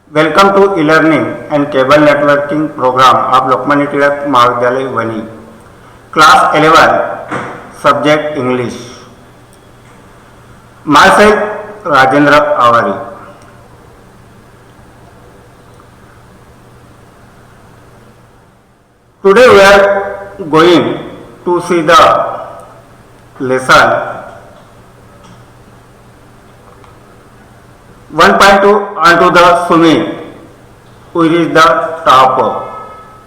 Welcome to e-learning and cable networking program of Lokmanya Tilak Mahavidyalay Vani. Class 11, subject English. Myself Rajendra Avari. Today we are going to see the lesson 1.2 onto the swimming, which is the top,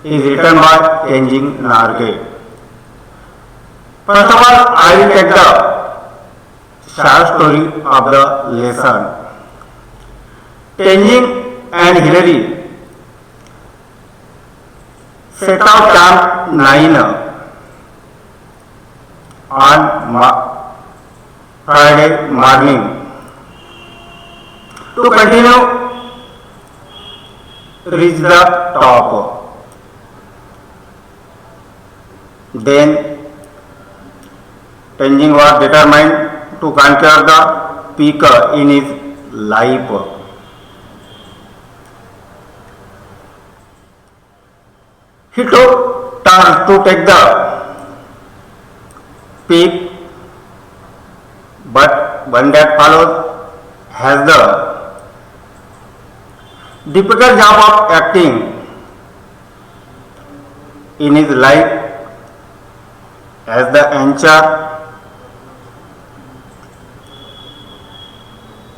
is written by Tenzing Norgay. First of all, I will take the short story of the lesson. Tenzing and Hillary set out Camp 9 on Friday morning to continue reach the top. Then Tenzing was determined to conquer the peak in his life. He took turns to take the peak, but one that follows has the difficult job of acting in his life as the anchor.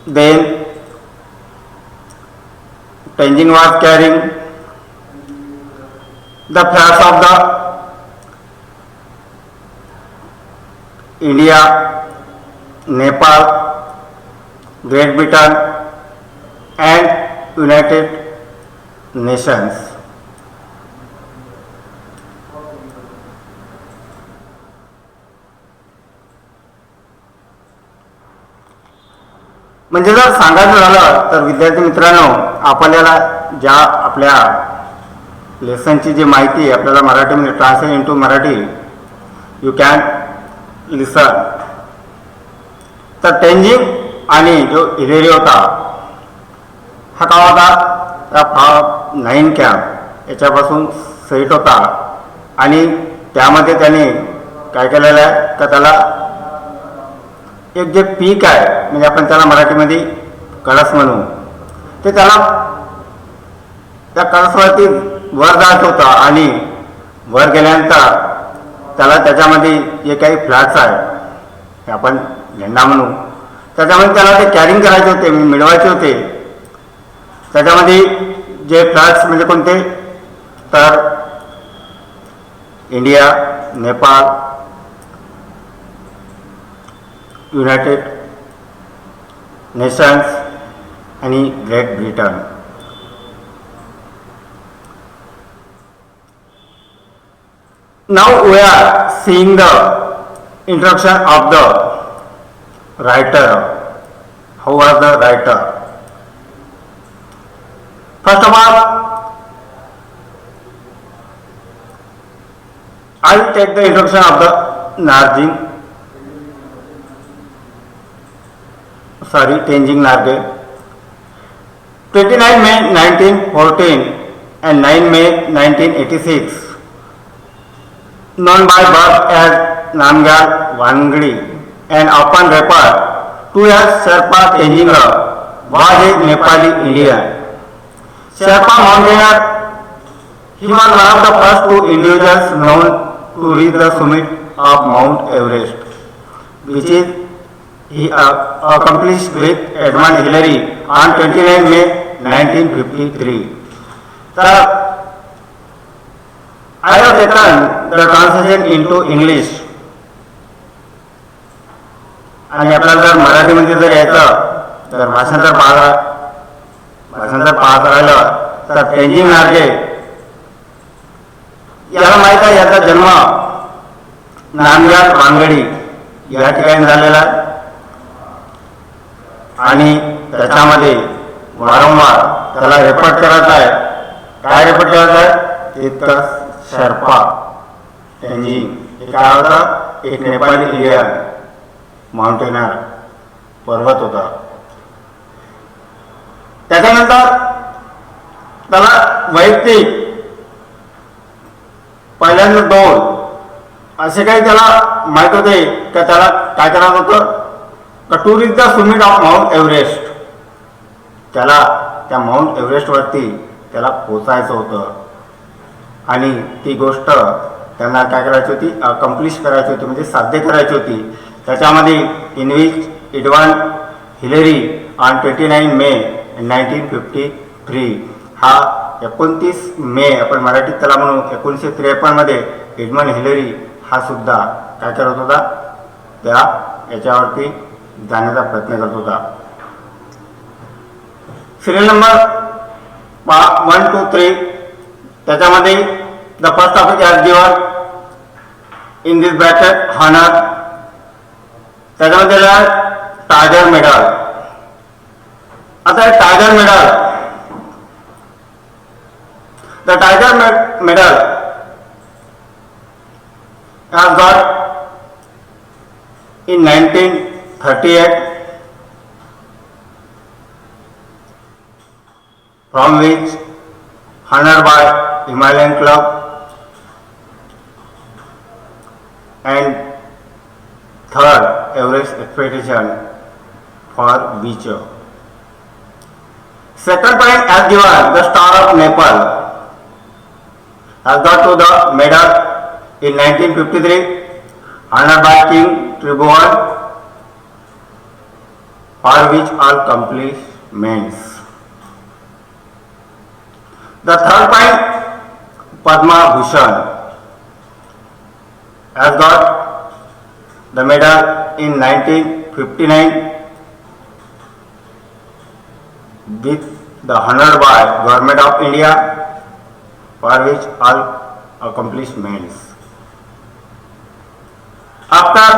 Then Tenzing was carrying the flags of the India, Nepal, Great Britain and United Nations. म्हणजे जर सांगायचं झालं तर विद्यार्थी मित्रांनो, आपल्याला ज्या आपल्या लेसनची जी माहिती आहे आपल्याला मराठीमध्ये translate into Marathi you can listen. तर टेंजिंग आणि जो हिलेरी होता हा काय होता, त्या 9 कॅम्प याच्यापासून सेट होता आणि त्यामध्ये त्याने काय केलेलं आहे का त्याला एक जे पीक आहे म्हणजे आपण त्याला मराठीमध्ये कळस म्हणू, ते त्याला त्या कळसावरती वर जात होता आणि वर गेल्यानंतर त्याला त्याच्यामध्ये जे काही फ्लॅग्स आहे ते आपण झेंडा म्हणू, त्याच्यामध्ये त्याला ते कॅरिंग करायचे होते, मिळवायचे होते. त्याच्यामध्ये जे फ्लॅग्स म्हणजे कोणते तर इंडिया, नेपाळ, युनायटेड नेशन्स आणि great Britain. Now we are seeing the introduction of the writer. How was the writer? First of all, I will take the introduction of the Tenzing Norgay. 29 May 1914 and 9 May 1986. Known by birth as Namgyal Wangdi and often referred to as Sherpa Tenzing, was a Nepali Indian. Sherpa mountaineer, he was one of the first two individuals known to reach the summit of Mount Everest, which is he accomplished with Edmund Hillary on 29 May 1953. I have taken the translation into English. आणि आपल्याला जर मराठीमध्ये जर यायचं तर भाषांतर पाहत राहिलं तर टेंजिंग नॉर्गे याला माहीत आहे, याचा जन्म नामग्याल वांगडी या ठिकाणी झालेला आहे आणि त्याच्यामध्ये वारंवार त्याला रेकॉर्ड करायचं आहे. काय रेकॉर्ड करायचं आहे, इतकं शेर्पा टेंजिंग हे काय होतं, एक नेपाली इंडियन माउंटेनर पर्वत होता. त्याच्यानंतर त्याला वैयक्तिक पहिल्यांदा 2 असे काही त्याला माहित होते का त्याला काय करायचं होतं का to reach the summit of mount Everest, त्याला त्या माउंट एव्हरेस्टवरती त्याला पोचायचं होतं आणि ती गोष्ट त्यांना काय करायची होती, अकम्प्लिश करायची होती, म्हणजे साध्य करायची होती. त्याच्यामध्ये in which advance Hillary on 29 मे 1953 हा 29 मे आपण मराठीत त्याला म्हणू 1953 मध्ये एडमंड हिलरी हा सुद्धा काय करत होता, त्या याच्यावरती जाण्याचा प्रयत्न करत होता. सिरियल नंबर 1 2 3 त्याच्यामध्ये the first of it as given in this bracket honour, त्याच्यामध्ये टायगर मेडल. आता tiger medal, the tiger medal has got in 1938 from which honored by Himalayan Club and third Everest expedition for Beecher. Second point as given, the Star of Nepal has got to the medal in 1953 honored by King Tribhuvan for which all compliments. The third point, Padma Bhushan has got the medal in 1959 with the honored by Government of India for which all accomplishments. After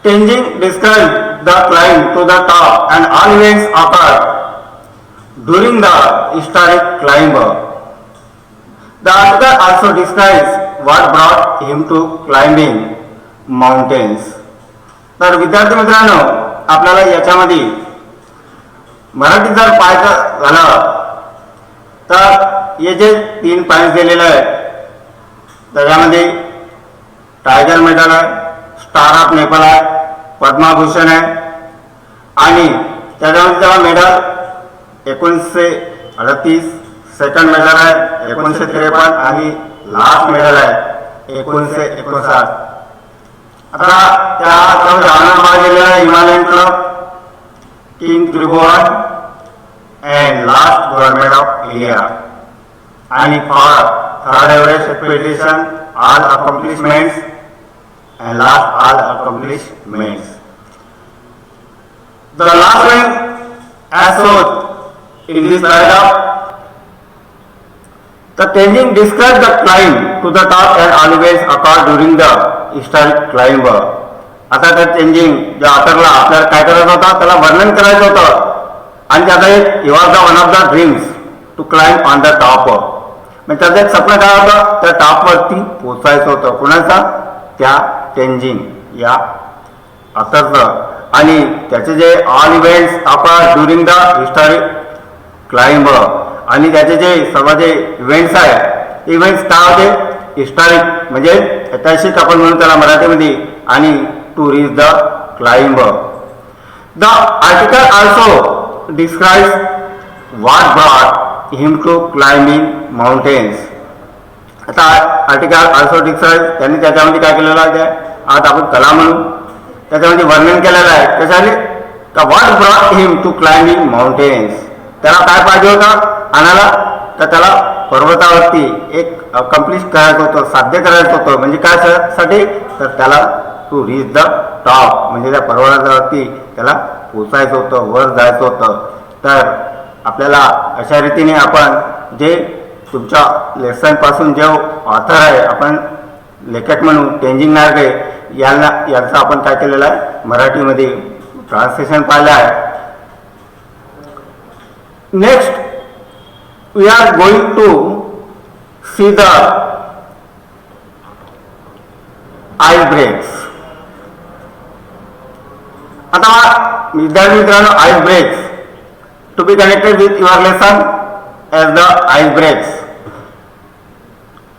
Tenzing described the climb to the top and all events occurred during the historic climb. The article also describes what brought him to climbing mountains. तर विद्यार्थी मित्रांनो, आपल्याला याच्यामध्ये मराठी जर पाहायचं झालं तर हे जे 3 पॉईंट्स दिलेले आहेत त्याच्यामध्ये टायगर मेडल आहे, स्टार ऑफ नेपाल आहे, पद्मभूषण आहे आणि त्याच्यामध्ये त्याला मेडल 1938, सेकंड मेडल आहे 1953 आणि लास्ट मेडल आहे 1959. आता त्याच्यामध्ये आनंद दिलेला आहे Himalayan club, king Tribhuvan and last government of India आणि for third Everest expedition all accomplishments and last all accomplishments. The last one as shown in this paragraph, the Tenzing described the climb to the top and all events occurred during the historic climb. आता त्या Tenzing ज्या ऑथरला आपल्याला काय करायचं होतं, त्याला वर्णन करायचं होतं आणि त्याचा एक he was the one of the dreams to climb on the top. मग त्याचं एक स्वप्न काय होतं, त्या टॉपवरती पोचायचं होतं. कुणाचा, त्या टेंजिंग या ऑथरचं. आणि त्याचे जे all events upper during the historic climb आणि त्याचे जे सर्व जे इव्हेंट्स आहे, इव्हेंट्स काय होते, हिस्टॉरिक म्हणजे ऐतिहासिक आपण म्हणून त्याला मराठीमध्ये, आणि to reach the climb. The article also describes what brought him to climbing mountains. आता आर्टिकल ऑल्सो डिस्क्राइब त्यांनी त्याच्यामध्ये काय केलेलं आहे, आज आपण कला म्हणू, त्याच्यामध्ये वर्णन केलेलं आहे कशाने का what brought him to climbing mountains. त्याला काय पाहिजे होतं आणायला, तर त्याला पर्वतावरती एक अकम्प्लिश करायचं होतं, साध्य करायचं होतं. म्हणजे काय साठी, तर त्याला टू रीच द टॉप म्हणजे त्या पर्वतावरती त्याला पोचायचं होतं, वर जायचं होतं. तर आपल्याला अशा रीतीने आपण जे तुमच्या लेसनपासून जे ऑथर आहे, आपण लेखक म्हणून टेंजिंग नार्गे यांचं आपण काय केलेलं आहे, मराठीमध्ये ट्रान्सलेशन पाहिलं आहे. Next we are going to see the ice breaks. आता विद्यार्थी मित्रांनो, ice breaks to be connected with your lesson as the ice breaks.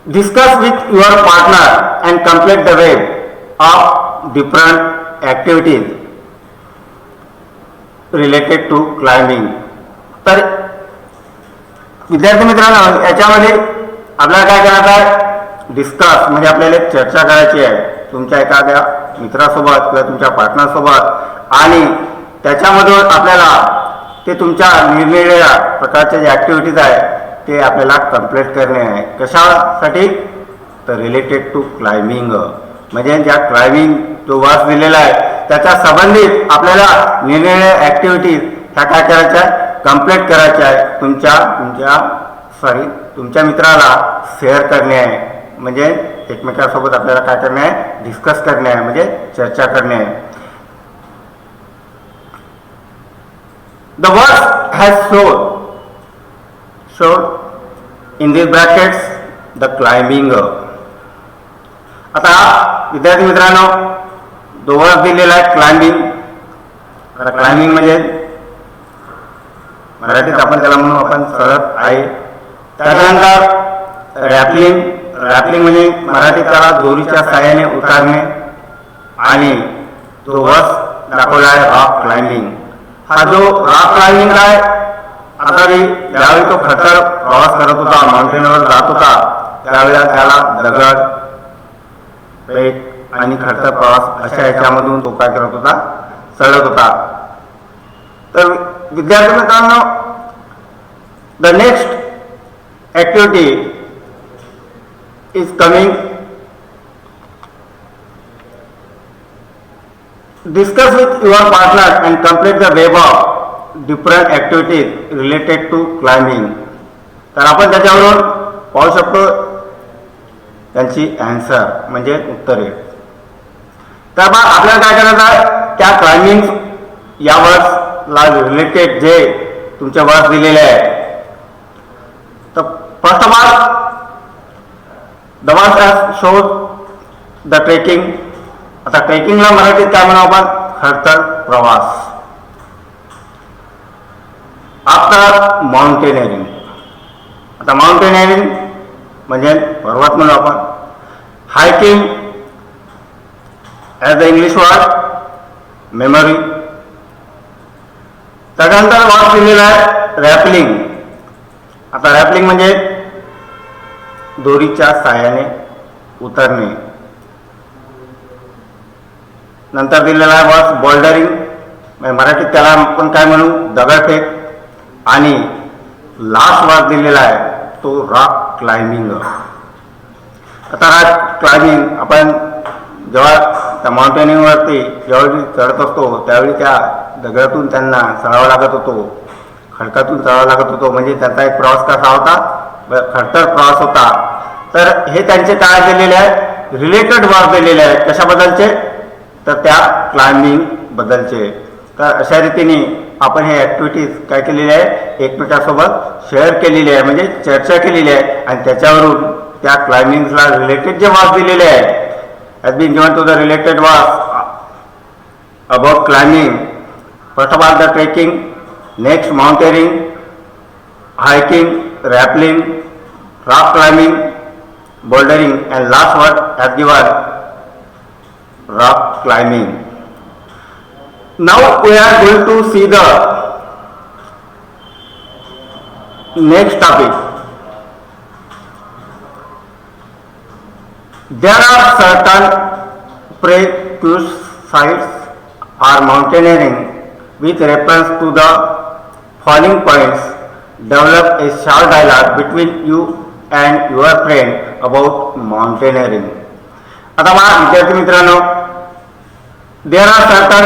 Discuss with your partner and complete the web of different activities related to climbing. तर विद्यार्थी मित्रांनो, याच्यामध्ये आपल्याला काय करायचं आहे, डिस्कस म्हणजे आपल्याला चर्चा करायची आहे तुमच्या एखाद्या मित्रासोबत किंवा तुमच्या पार्टनरसोबत, आणि त्याच्यामधून आपल्याला ते तुमच्या निरनिराळ्या प्रकारच्या जे ॲक्टिव्हिटीज आहे ते आपल्याला कंप्लीट करणे आहे. कशासाठी? तर रिलेटेड टू क्लाइम्बिंग, म्हणजे ज्या क्लाइम्बिंग जो वर्स दिलेला आहे त्याच्या संबंधित आपल्याला निरनिराळ्या ॲक्टिव्हिटीज ह्या काय करायच्या आहे, कंप्लीट करायच्या आहे. तुमच्या मित्राला शेअर करणे आहे, म्हणजे एकमेकांसोबत आपल्याला काय करणे आहे, डिस्कस करणे आहे, म्हणजे चर्चा करणे आहे. The verse has showed in these brackets the climbing. आता विद्यार्थी मित्रांनो, जो वर्स दिलेला आहे क्लाइम्बिंग, आता क्लाइम्बिंग म्हणजे मराठीत आपण त्याला म्हणू आपण चढत आहे. त्यानंतर रॅपलिंग, रॅपलिंग म्हणजे मराठीत त्याला दोरीच्या साहाय्याने उतारणे, आणि तो वर्स दाखवला आहे रॉक क्लाइम्बिंग. हा जो रॉक क्लाइम्बिंग आहे, आता ज्यावेळी तो खडतर प्रवास करत होता, माउंटेनवर जात होता, त्यावेळेला त्याला दगड, पेट आणि खडतर प्रवास अशा याच्यामधून तो काय करत होता, चढत होता. तर विद्यार्थी मित्रांनो, the next activity is coming. Discuss with your partner and complete the web of different activities related to climbing. तर आपण त्याच्यावरून पाहू शकतो त्यांची ॲन्सर म्हणजे उत्तरे. तर मग आपल्याला काय करायचं आहे, त्या क्लाइम्बिंग या वर्सला रिलेटेड जे तुमचे वर्स दिलेले आहे. तर फर्स्ट ऑफ ऑल द वर्स हॅज शोड द ट्रेकिंग. आता ट्रेकिंगला मराठीत काय म्हणू आपण, खडतर प्रवास. आफ्टर माउंटेनिअरिंग, आता माउंटेनिअरिंग म्हणजे पर्वत म्हणू आपण. Hiking as the English word memory. त्याच्यानंतर वर्ड दिलेला आहे रॅपलिंग. आता रॅपलिंग म्हणजे दोरीच्या साहाय्याने उतरणे. नंतर दिलेला आहे वर्स बोल्डरिंग, मराठीत त्याला आपण काय म्हणू, दगडफेक. आणि लास्ट वर्स दिलेला आहे तो रॉक क्लाइम्बिंग. आता रॉक क्लाइम्बिंग आपण जेव्हा त्या माउंटेनिंगवरती ज्यावेळी चढत असतो त्यावेळी त्या दगडातून त्यांना चढावं लागत होतो, खडकातून चढावं लागत होतो, म्हणजे त्यांचा एक प्रवास कसा होता, खडतर प्रवास होता. तर हे त्यांचे काय दिलेले आहे, रिलेटेड वर्स दिलेले आहेत. कशाबद्दलचे? तर त्या क्लाइम्बिंग बद्दलचे. तर अशा रीतीने आपण हे ॲक्टिव्हिटीज काय केलेली आहे, एकमेकांसोबत शेअर केलेली आहे, म्हणजे चर्चा केलेली आहे, आणि त्याच्यावरून त्या क्लाइम्बिंगला रिलेटेड जे वर्स दिलेले आहे has been given to the related verbs about climbing. First of all the trekking, next mountaineering, hiking, rappelling, rock climbing, bouldering, and last word has given rock climbing. Now we are going to see the next topic. There are certain prerequisites for mountaineering with reference to the following points. Develop a short dialogue between you and your friend about mountaineering. आता मला विद्यार्थी मित्रांनो, there are certain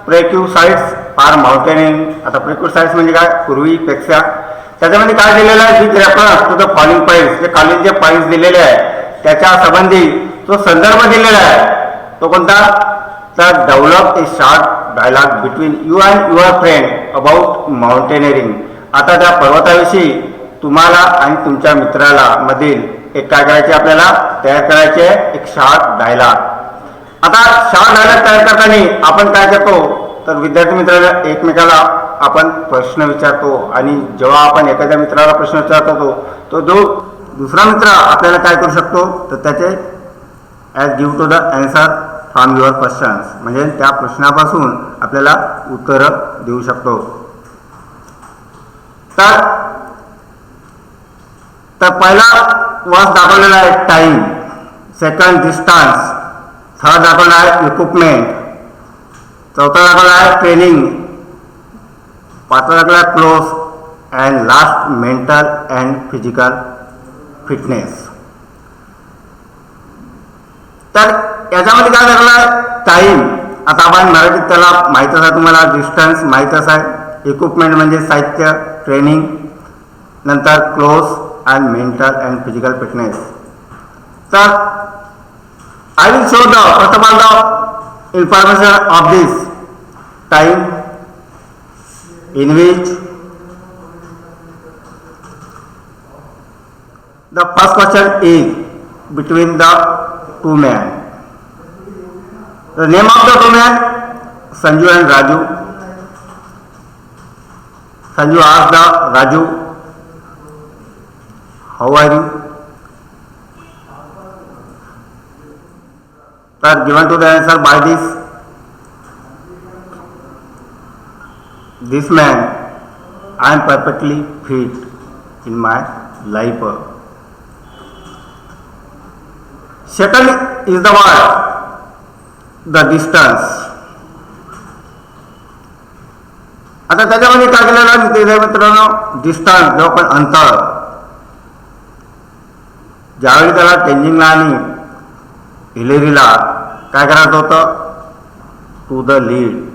prerequisites for mountaineering. आता prerequisites म्हणजे काय, पूर्वीपेक्षा त्याच्यामध्ये काय दिलेलं आहे, with reference to the following points. जे खालील जे पॉईंट्स दिलेले आहे त्याच्या संबंधी जो संदर्भ दिलेला आहे तो कोणता, तर develop a short dialogue between you and your friend about mountaineering. आता त्या पर्वताविषयी तुम्हाला आणि तुमच्या मित्राला मधील एक काय करायचे, आपल्याला तयार करायचे एक शॉर्ट डायलॉग. आता शॉर्ट डायलॉग तयार करताना आपण काय करतो, तर विद्यार्थी मित्राला एकमेकाला आपण प्रश्न विचारतो आणि जेव्हा आपण एखाद्या मित्राला प्रश्न विचारतो तो जो दुसरा मित्र आपल्याला काय करू शकतो तर त्याचे as give to the answer from your questions, म्हणजे त्या प्रश्नापासून आपल्याला उत्तरं देऊ शकतो. तर पहिला वर्ड दाखवलेला आहे टाईम, सेकंड डिस्टन्स, थर्ड दाखवला आहे इक्विपमेंट, चौथा दाखवला आहे ट्रेनिंग, पाचवा दाखवला आहे close and last mental and physical fitness. तर याच्यामध्ये काय दाखवलं आहे टाईम. आता आपण मराठीत त्याला माहीतच आहे तुम्हाला, डिस्टन्स माहीतच आहे, इक्विपमेंट म्हणजे साहित्य, ट्रेनिंग, नंतर close and mental and physical fitness. तर I will show the first of all the information of this time in which the first question is between the two men. The name of the two men, Sanju and Raju. Sanju asked the Raju, how are you? That given to the answer by this man, I am perfectly fit in my life. Second is the word, the distance. आता त्याच्यामध्ये काय केलेलं मित्रांनो, distance जो पण अंतर, ज्यावेळी त्याला टेंजिंगला आणि हिलेरीला काय करायचं होतं, टू द लीड,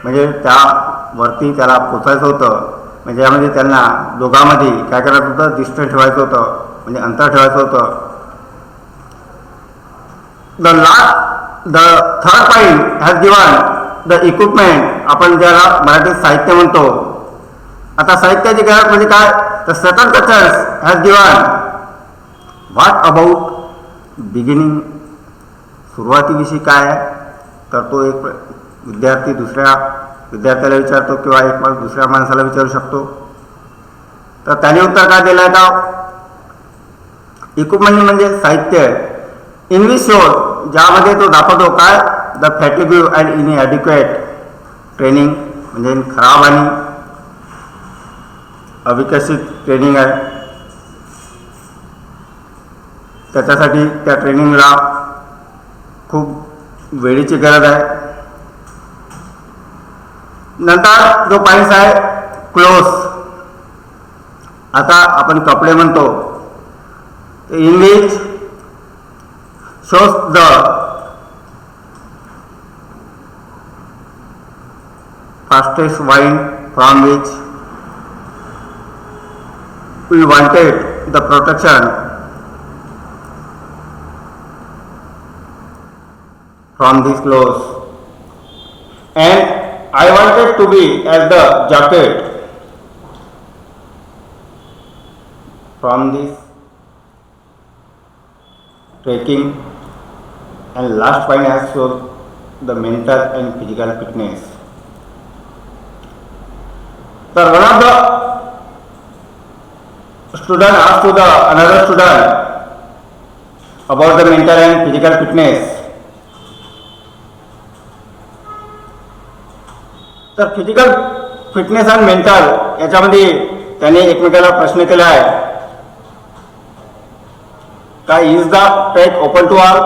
म्हणजे त्यावरती त्याला पोचायचं होतं. म्हणजे यामध्ये त्यांना दोघांमध्ये काय करायचं होतं, डिस्टन्स ठेवायचं होतं, म्हणजे अंतर ठेवायचं होतं. The third point has given the equipment, आपण ज्याला मराठीत साहित्य म्हणतो. आता साहित्याची गरज म्हणजे काय, तर second question has given what about beginning, सुरुवातीविषयी काय आहे. तर तो एक विद्यार्थी दुसऱ्या विद्यार्थ्याला विचारतो किंवा एक माणूस दुसऱ्या माणसाला विचारू शकतो. तर त्याने उत्तर काय दिलं आहे का, इक्विपमेंट म्हणजे साहित्य, इंग्लिश शोध, ज्यामध्ये तो दाखवतो काय, द फॅटिग्यू अँड इनॲडिक्वेट ट्रेनिंग, म्हणजे खराब आणि अविकसित ट्रेनिंग आहे. त्याच्यासाठी त्या ट्रेनिंगला खूप वेळेची गरज आहे. नंतर जो पॉइंट आहे क्लोज, आता आपण कपडे म्हणतो, English shows the fastest wine from which we wanted the protection from these clothes, and I wanted to be as the jacket from this trekking, and last point has shown the mental and physical fitness. So one of the student asked to the another student about the mental and physical fitness. तर physical fitness आणि mental याच्यामध्ये त्याने एकमेकाला प्रश्न केला आहे, काय is the trek open to all,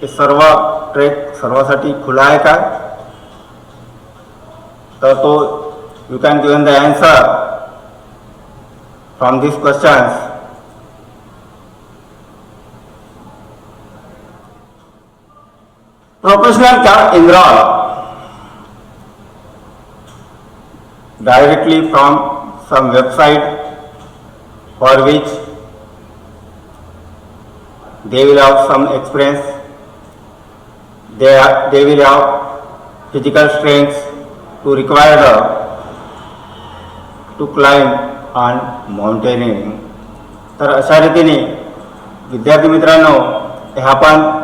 हे सर्व ट्रेक सर्वांसाठी खुला आहे का. तर तो you can given the answer from this questions. Professional can enroll directly from some website for which they will have some experience, they will have physical strength to require to climb on mountaineering. तर अशा रीतीने विद्यार्थी मित्रांनो, हे आपण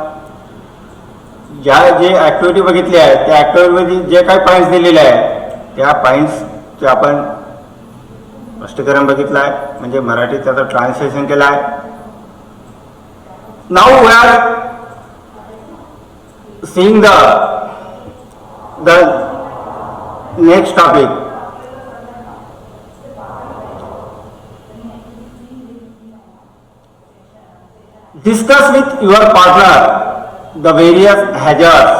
ज्या जे activity बघितली आहे त्या ॲक्टिव्हिटीमध्ये जे काही पॉईंट्स दिलेले आहे त्या पॉईंट्सचे आपण स्पष्टीकरण बघितलं आहे, म्हणजे मराठीत त्याचं ट्रान्सलेशन केलं आहे. Now we are seeing the next topic. Discuss with your partner the various hazards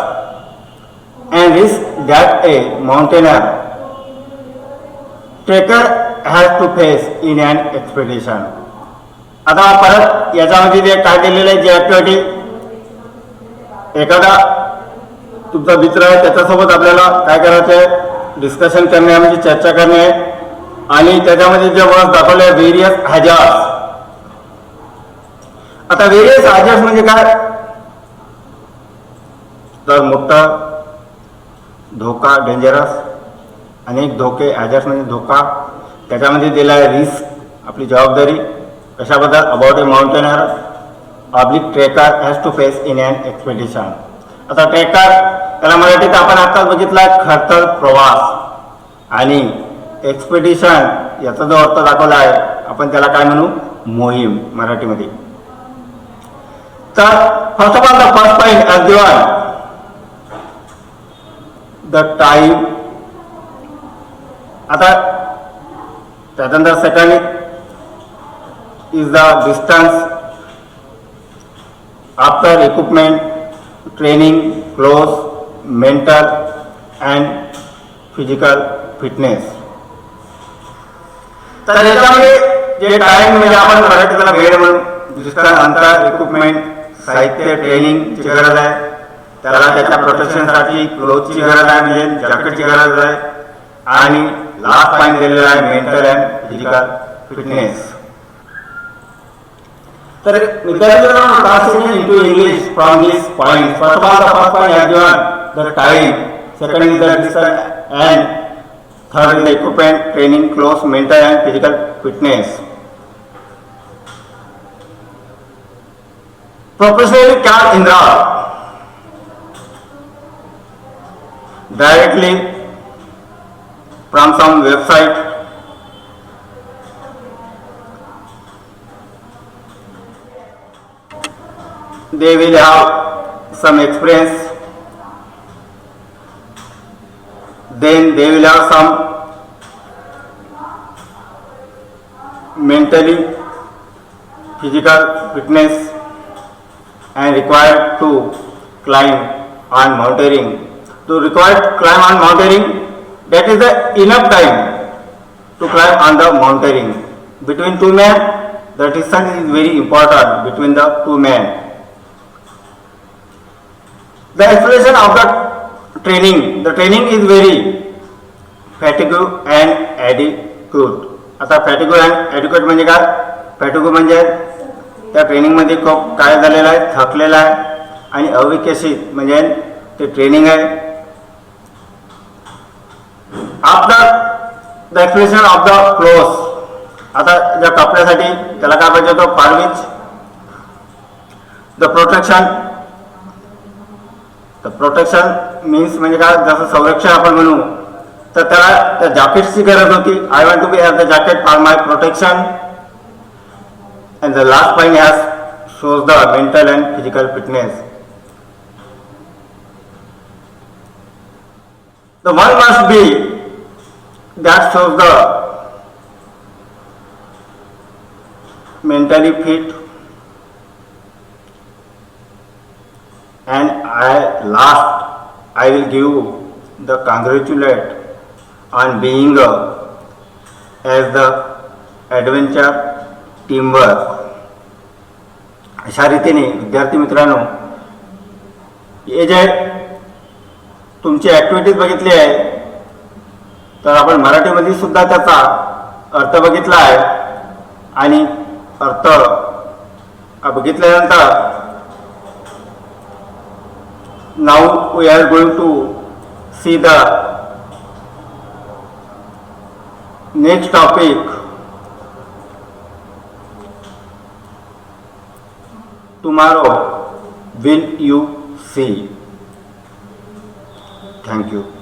and risks that a mountaineer trekker has to face in an expedition. आता परत याच्यामध्ये जे काय दिलेलं आहे, जी ॲक्टिव्हिटी, एखादा तुमचा मित्र आहे त्याच्यासोबत आपल्याला काय करायचं आहे, डिस्कशन करणे म्हणजे चर्चा करणे, आणि त्याच्यामध्ये जे वर्ड दाखवले आहे व्हेरियस हॅजार्ड्स. आता व्हेरियस हॅजार्ड्स म्हणजे काय, तर मोठा धोका, डेंजरस, अनेक धोके, हॅजार्ड्स म्हणजे धोका, त्याच्यामध्ये दिला आहे रिस्क, आपली जबाबदारी कशाबद्दल, about a mountaineer public trekker has to face in an expedition. आता ट्रेकर त्याला मराठीत आपण आत्ताच बघितला खडतर प्रवास, आणि एक्सपेडिशन याचा जो अर्थ दाखवला आहे आपण त्याला काय म्हणू, मोहीम मराठीमध्ये. तर first of all the first point as given the time. आता त्यानंतर second is the distance, after equipment, training, clothes, mental and physical fitness. तर याच्यामध्ये जे टाइम म्हणजे आपण मराठी त्याला वेळ म्हणून, डिस्टन्स, अंतर, इक्विपमेंट, साहित्य, ट्रेनिंगची गरज आहे, त्याला त्याच्या प्रोटेक्शनसाठी क्लोथची गरज आहे म्हणजे जॅकेटची गरज आहे, आणि लास्ट पॉईंट दिलेला आहे मेंटल अँड फिजिकल फिटनेस. तर मित्रांनो, translation into English from this point. First of all the first point has given the time, second is the distance, and third is the equipment, training, clothes, mental and physical fitness. Professionally can Indra directly from some website. They will have some experience, then they will have some mentally physical fitness and required to climb on mountaineering. To required climb on mountaineering, that is the enough time to climb on the mountaineering. Between two men, the distance is very important between the two men. The explanation of the training is very fatigue and adequate. आता fatigue and adequate म्हणजे काय, fatigue म्हणजे त्या ट्रेनिंगमध्ये खूप काय झालेलं आहे, थकलेला आहे, आणि अविकसित म्हणजे ते ट्रेनिंग आहे. After the explanation of the clothes, आता ज्या कपड्यासाठी त्याला काय पाहिजे होतं, फार्मिच. द प्रोटेक्शन मीन्स म्हणजे काय, जसं संरक्षण आपण म्हणू, तर त्याला त्या जॅकेटची गरज होती. I want to be have the jacket for my protection. And the last point has shows the mental and physical fitness. The one must be that shows the mentally fit, and I will give the congratulate on being as the adventure teamwork. अशा रीतीने विद्यार्थी मित्रांनो, हे जे तुमची activities बघितली आहे, तर आपण मराठीमध्ये सुद्धा त्याचा अर्थ बघितला आहे, आणि अर्थ बघितल्यानंतर now we are going to see the next topic. Tomorrow will you see. Thank you.